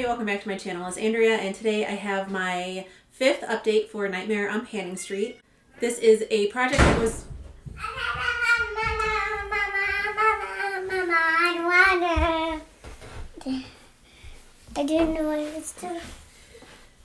welcome back to my channel. It's Andrea, and today I have my 5th update for Nightmare on Panning Street. This is a project that was... I didn't know what it was doing.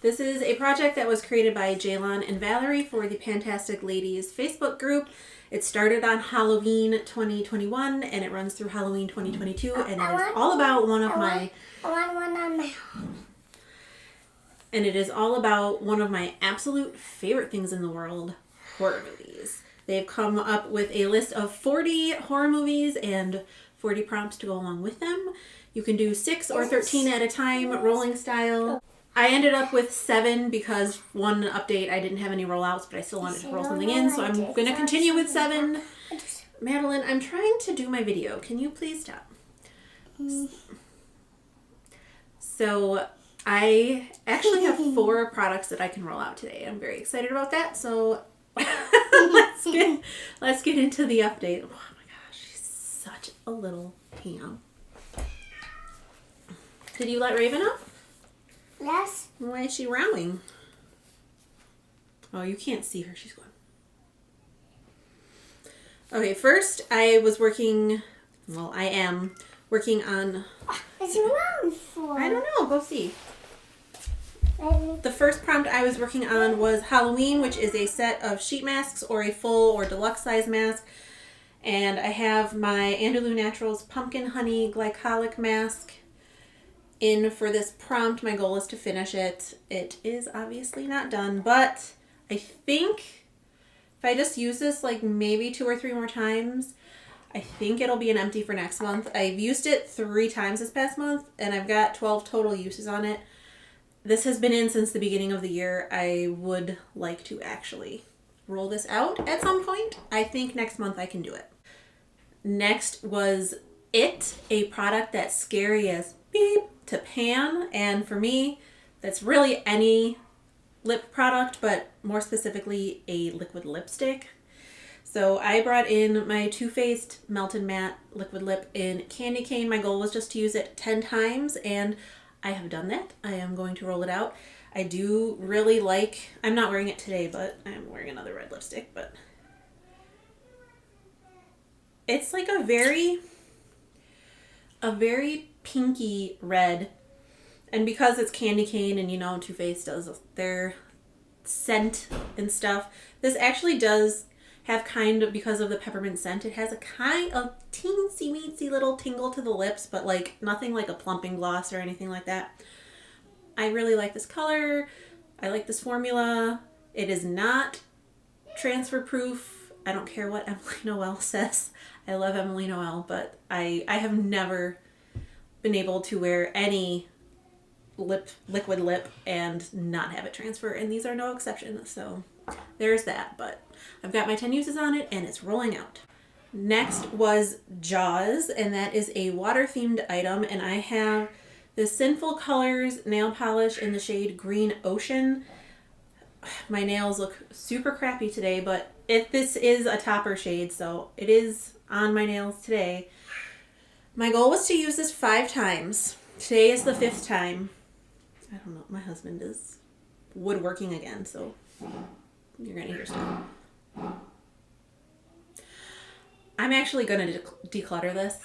This is a project that was created by Jaylon and Valerie for the Fantastic Ladies Facebook group. It started on Halloween 2021 and it runs through Halloween 2022, and it is all about one of my... I want one on my home. And it is all about one of my absolute favorite things in the world, horror movies. They've come up with a list of 40 horror movies and 40 prompts to go along with them. You can do 6 or 13 at a time, rolling style. I ended up with 7 because one update I didn't have any rollouts, but I still wanted to roll something in, so I'm going to continue with 7. Madeline, I'm trying to do my video. Can you please stop? So I actually have 4 products that I can roll out today. I'm very excited about that, so let's get into the update. Oh my gosh, she's such a little ham. Did you let Raven up? Yes. Why is she rowing? Oh, you can't see her. She's going. Okay, first I was working, well, I am working on... What's it round for? I don't know. Go see. The first prompt I was working on was Halloween, which is a set of sheet masks or a full or deluxe size mask. And I have my Andalou Naturals Pumpkin Honey Glycolic Mask in for this prompt. My goal is to finish it. It is obviously not done, but I think if I just use this like maybe 2 or 3 more times, I think it'll be an empty for next month. I've used it 3 times this past month, and I've got 12 total uses on it. This has been in since the beginning of the year. I would like to actually roll this out at some point. I think next month I can do it. Next was It, a product that's scary as beep to pan, and for me, that's really any lip product, but more specifically a liquid lipstick. So I brought in my Too Faced Melted Matte Liquid Lip in Candy Cane. My goal was just to use it 10 times, and I have done that. I am going to roll it out. I do really like, I'm not wearing it today, but I'm wearing another red lipstick, but it's like a very pinky red. And because it's Candy Cane and you know Too Faced does their scent and stuff, this actually does have kind of, because of the peppermint scent, it has a kind of teensy weensy little tingle to the lips, but like nothing like a plumping gloss or anything like that. I really like this color. I like this formula. It is not transfer proof. I don't care what Emily Noel says. I love Emily Noel, but I have never been able to wear any liquid lip and not have it transfer, and these are no exception, so there's that. But I've got my 10 uses on it and it's rolling out. Next was Jaws, and that is a water themed item, and I have the Sinful Colors nail polish in the shade Green Ocean. My nails look super crappy today, but this is a topper shade, so it is on my nails today. My goal was to use this 5 times. Today is the 5th time. I don't know. My husband is woodworking again, so you're going to hear stuff. I'm actually going to declutter this.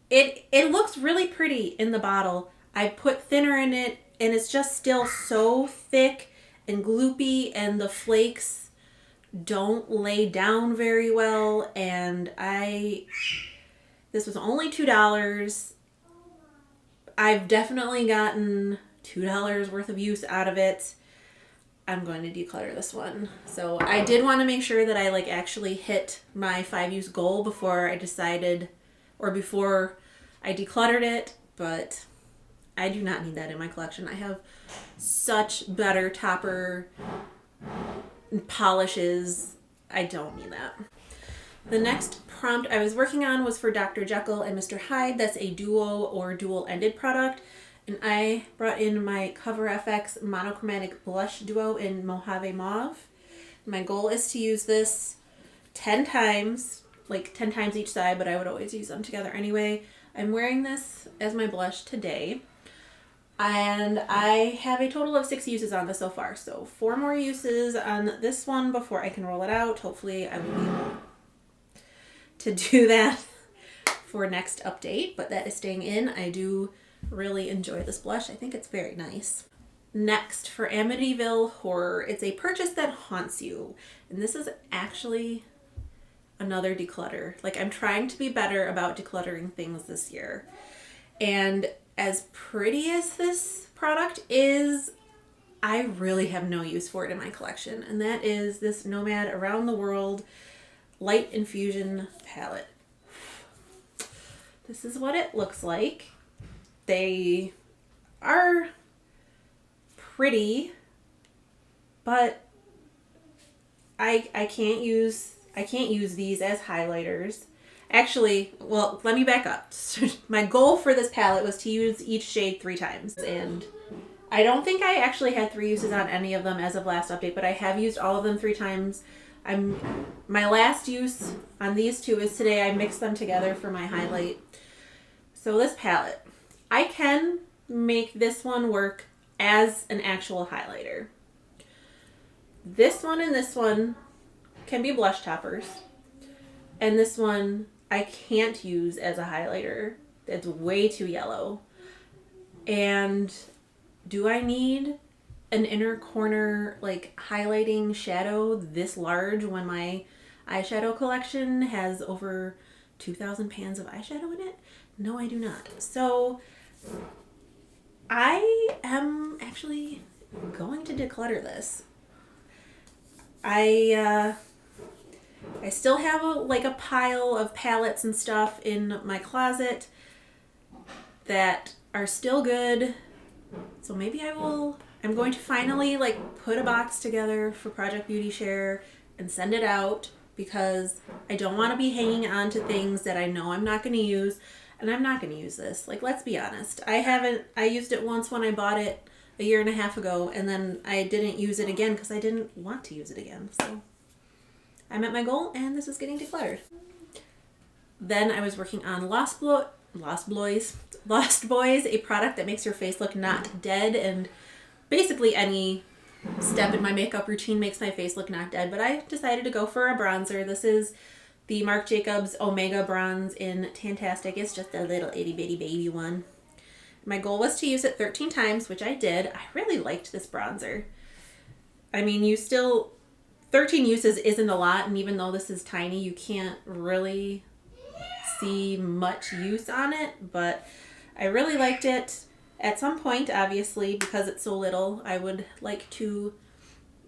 It looks really pretty in the bottle. I put thinner in it, and it's just still so thick and gloopy, and the flakes don't lay down very well, and this was only $2. I've definitely gotten $2 worth of use out of it. I'm going to declutter this one. So I did want to make sure that I like actually hit my 5 use goal before I decided, or before I decluttered it, but I do not need that in my collection. I have such better topper polishes. I don't need that. The next prompt I was working on was for Dr. Jekyll and Mr. Hyde. That's a duo or dual-ended product. And I brought in my Cover FX Monochromatic Blush Duo in Mojave Mauve. My goal is to use this 10 times, like 10 times each side, but I would always use them together anyway. I'm wearing this as my blush today. And I have a total of 6 uses on this so far. So 4 more uses on this one before I can roll it out. Hopefully I will be able to do that for next update. But that is staying in. I do really enjoy this blush. I think it's very nice. Next, for Amityville Horror, it's a purchase that haunts you. And this is actually another declutter. Like, I'm trying to be better about decluttering things this year. And as pretty as this product is, I really have no use for it in my collection. And that is this Nomad Around the World Light Infusion Palette. This is what it looks like. They are pretty, but I can't use these as highlighters. Actually, well, let me back up. My goal for this palette was to use each shade 3 times, and I don't think I actually had 3 uses on any of them as of last update, but I have used all of them 3 times. My last use on these 2 is today. I mixed them together for my highlight. So this palette, I can make this one work as an actual highlighter. This one and this one can be blush toppers. And this one I can't use as a highlighter. It's way too yellow. And do I need an inner corner like highlighting shadow this large when my eyeshadow collection has over 2,000 pans of eyeshadow in it? No, I do not. So I am actually going to declutter this. I still have a pile of palettes and stuff in my closet that are still good. So maybe I'm going to finally put a box together for Project Beauty Share and send it out, because I don't want to be hanging on to things that I know I'm not going to use. And I'm not going to use this. Let's be honest. I used it once when I bought it a year and a half ago, and then I didn't use it again because I didn't want to use it again. So I met my goal, and this is getting decluttered. Then I was working on Lost Boys, a product that makes your face look not dead, and basically any step in my makeup routine makes my face look not dead, but I decided to go for a bronzer. This is the Marc Jacobs Omega Bronze in Tantastic. It's just a little itty bitty baby one. My goal was to use it 13 times, which I did. I really liked this bronzer. I mean, 13 uses isn't a lot, and even though this is tiny, you can't really see much use on it, but I really liked it. At some point, obviously, because it's so little, I would like to,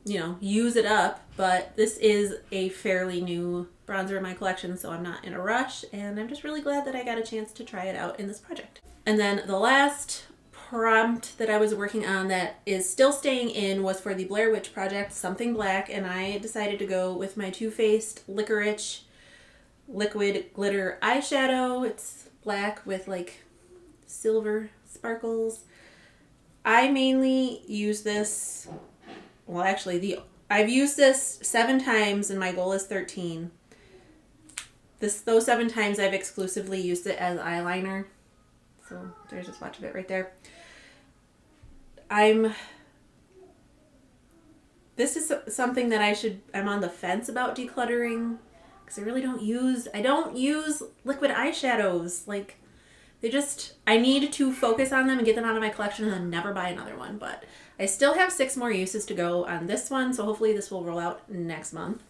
use it up, but this is a fairly new bronzer in my collection, so I'm not in a rush, and I'm just really glad that I got a chance to try it out in this project. And then the last prompt that I was working on that is still staying in was for the Blair Witch Project, Something Black, and I decided to go with my Too Faced Licorice Liquid Glitter Eyeshadow. It's black with silver sparkles. I mainly use this, well actually I've used this 7 times and my goal is 13. Those 7 times I've exclusively used it as eyeliner. So there's a swatch of it right there. This is something that I'm on the fence about decluttering, because I don't use liquid eyeshadows. I need to focus on them and get them out of my collection and then never buy another one. But I still have 6 more uses to go on this one, so hopefully this will roll out next month.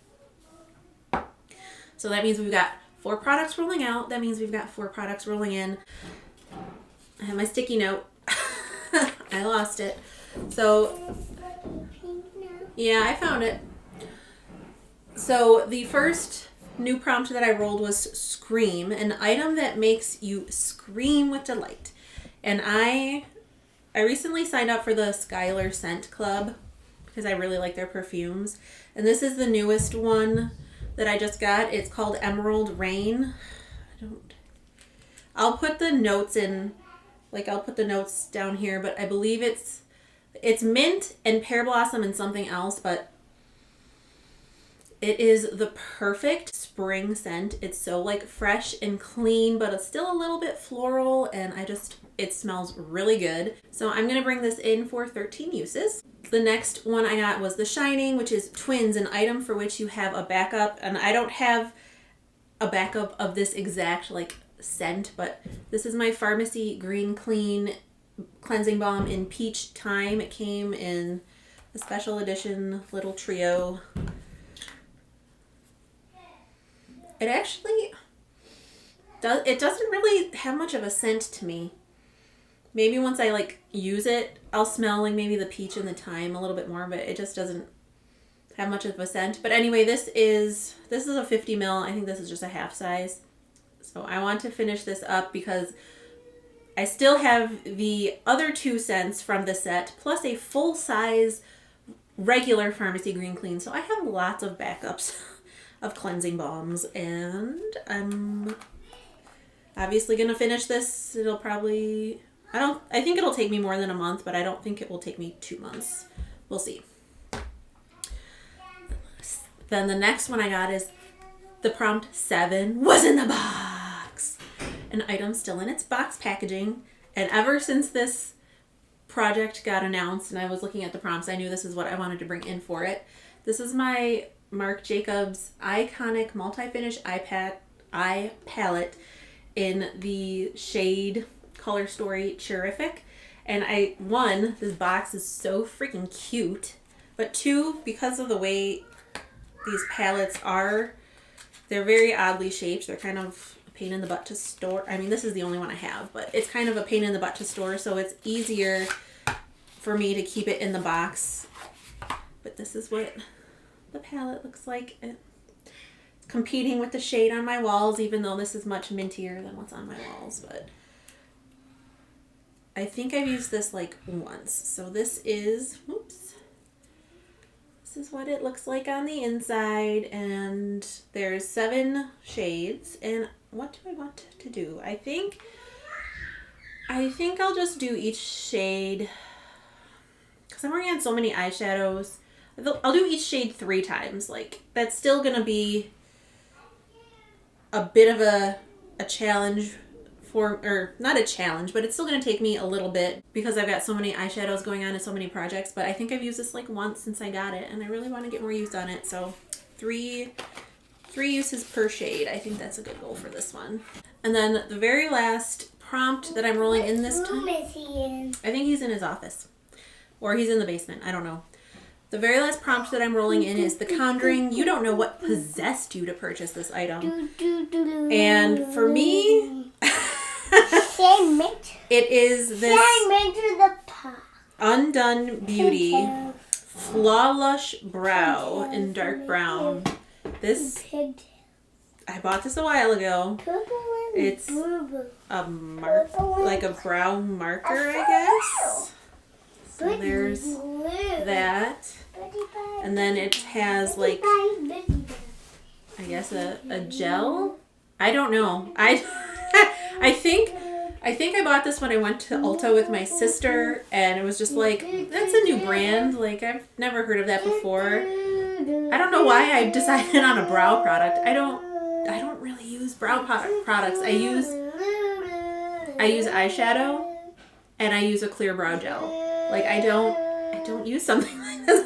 So that means we've got 4 products rolling out. That means we've got 4 products rolling in. I have my sticky note. I lost it. So, yeah, I found it. So the first new prompt that I rolled was Scream, an item that makes you scream with delight. And I recently signed up for the Skylar Scent Club because I really like their perfumes. And this is the newest one that I just got. It's called Emerald Rain. I'll put the notes in, I'll put the notes down here, but I believe it's mint and pear blossom and something else, but It is the perfect spring scent. It's so like fresh and clean, but it's still a little bit floral, and it smells really good. So I'm gonna bring this in for 13 uses. The next one I got was The Shining, which is twins, an item for which you have a backup. And I don't have a backup of this exact like scent, but this is my Pharmacy Green Clean Cleansing Balm in Peach Thyme. It came in a special edition little trio. It actually doesn't really have much of a scent to me. Maybe once I like use it, I'll smell like maybe the peach and the thyme a little bit more, but it just doesn't have much of a scent. But anyway, this is a 50 ml. I think this is just a half size. So I want to finish this up because I still have the other 2 scents from the set, plus a full size regular Pharmacy Green Clean. So I have lots of backups of cleansing balms, and I'm obviously gonna finish this. It'll probably, I think it'll take me more than a month, but I don't think it will take me 2 months. We'll see. Then the next one I got is the Prompt 7 was in the box. An item still in its box packaging. And ever since this project got announced and I was looking at the prompts, I knew this is what I wanted to bring in for it. This is my Marc Jacobs Iconic Multi-Finish Eye Palette in the shade Color Story Terrific. And this box is so freaking cute. But 2, because of the way these palettes are, they're very oddly shaped. They're kind of a pain in the butt to store. I mean, this is the only one I have, but it's kind of a pain in the butt to store, so it's easier for me to keep it in the box. But this is what the palette looks like. It's competing with the shade on my walls, even though this is much mintier than what's on my walls. But I think I've used this like once. So this is what it looks like on the inside, and there's 7 shades. And what do I want to do? I think I'll just do each shade because I'm working on so many eyeshadows. I'll do each shade 3 times. Like, that's still gonna be a bit of a challenge or not a challenge, but it's still gonna take me a little bit because I've got so many eyeshadows going on and so many projects. But I think I've used this like once since I got it, and I really want to get more use on it. So 3 uses per shade. I think that's a good goal for this one. And then the very last prompt that I'm rolling in this time. What room is he in? I think he's in his office, or he's in the basement. I don't know. The very last prompt that I'm rolling in is The Conjuring. You don't know what possessed you to purchase this item. And for me, it is this Undone Beauty Flawlush Brow in dark brown. I bought this a while ago. It's a like a brow marker, I guess. So there's that. And then it has like, I guess a gel. I don't know. I think I bought this when I went to Ulta with my sister, and it was just like, that's a new brand. Like, I've never heard of that before. I don't know why I decided on a brow product. I don't really use brow products. I use eyeshadow, and I use a clear brow gel. Like, I don't use something like this.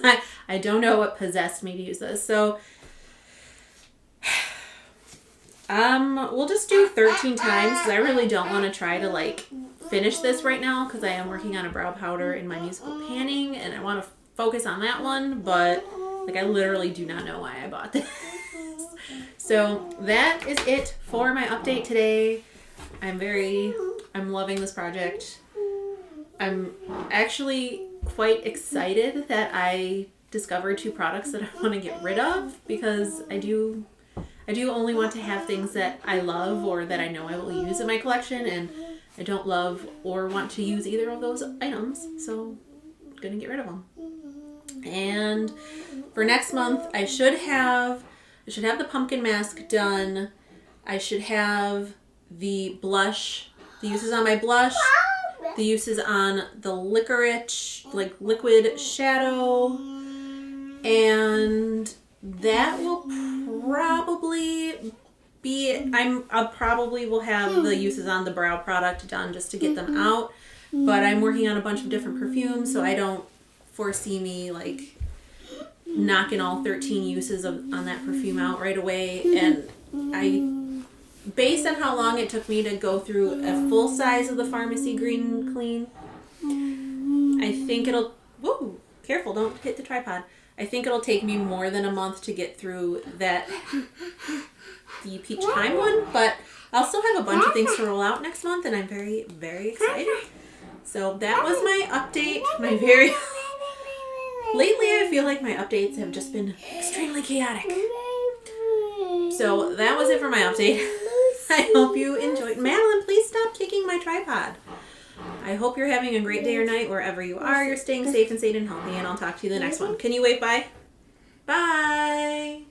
I don't know what possessed me to use this. So we'll just do 13 times because I really don't want to try to like finish this right now because I am working on a brow powder in my musical panning and I want to focus on that one, but like I literally do not know why I bought this. So that is it for my update today. I'm loving this project. I'm actually quite excited that I discovered 2 products that I want to get rid of because I do only want to have things that I love or that I know I will use in my collection, and I don't love or want to use either of those items, so I'm going to get rid of them. And for next month, I should have the pumpkin mask done. I should have the blush, the uses on my blush, the uses on the licorice, like liquid shadow, and that will probably be, I probably will have the uses on the brow product done just to get them out. But I'm working on a bunch of different perfumes, so I don't foresee me like knocking all 13 uses on that perfume out right away. And based on how long it took me to go through a full size of the Pharmacy Green Clean, I think it'll, whoa, careful, don't hit the tripod. I think it'll take me more than a month to get through the Peach Time one, but I'll still have a bunch of things to roll out next month, and I'm very, very excited. So that was my update. Lately I feel like my updates have just been extremely chaotic. So that was it for my update. I hope you enjoyed. Madeline, please stop kicking my tripod. I hope you're having a great day or night wherever you are. You're staying safe and sane and healthy, and I'll talk to you the next one. Can you wave bye? Bye.